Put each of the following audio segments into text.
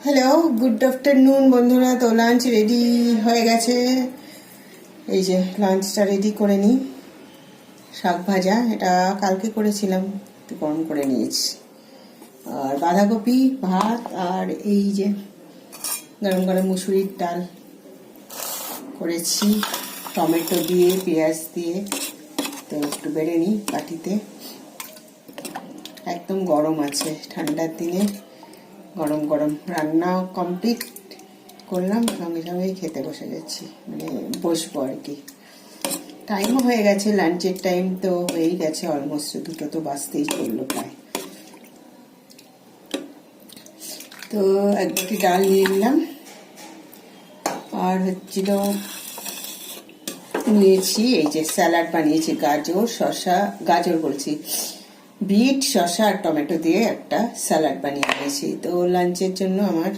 Hello, good afternoon বন্ধুরা। তো lunch ready হয়ে গেছে। এই যে লাঞ্চটা রেডি করে নিই। শাক ভাজা, এটা কালকে করেছিলাম, একটু গরম করে নিয়েছি। আর বাঁধাকপি, ভাত, আর এই যে গরম গরম মুসুরির ডাল করেছি টমেটো দিয়ে, পেঁয়াজ দিয়ে। তো একটু বেড়ে নিই বাটিতে। একদম গরম আছে, ঠান্ডার দিনে গরম গরম রান্না কমপ্লিট করলাম, সঙ্গে সঙ্গেই খেতে বসে গেছি, মানে বসবো আর কি। টাইমও হয়ে গেছে, লাঞ্চের টাইম তো হয়েই গেছে, অলমোস্ট দুটো তো বাজতেই চললো প্রায়। তো এক বাটি ডাল নিয়ে নিলাম, আর হচ্ছিল নিয়েছি এই যে স্যালাড বানিয়েছি, গাজর বলছি, বিট, শসা আর টমেটো দিয়ে একটা স্যালাড বানিয়ে নিয়েছি। তো লাঞ্চের জন্য আমার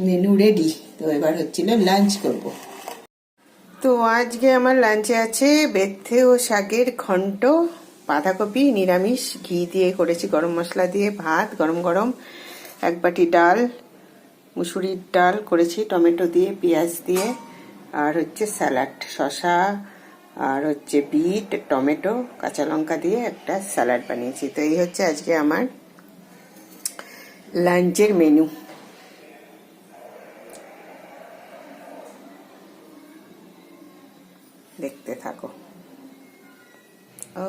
মেনু রেডি। তো এবার হচ্ছিল লাঞ্চ করব। তো আজকে আমার লাঞ্চে আছে বেথে ও শাকের ঘন্ট, বাঁধাকপি নিরামিষ, ঘি দিয়ে করেছি, গরম মশলা দিয়ে, ভাত গরম গরম, এক বাটি ডাল, মুসুরির ডাল করেছি টমেটো দিয়ে, পেঁয়াজ দিয়ে, আর হচ্ছে স্যালাড, শসা আর হচ্ছে বিট, টমেটো, কাঁচা লঙ্কা দিয়ে একটা স্যালাড বানিয়েছি। তো এই হচ্ছে আজকে আমার লাঞ্চের মেনু। দেখতে থাকো।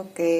ওকে।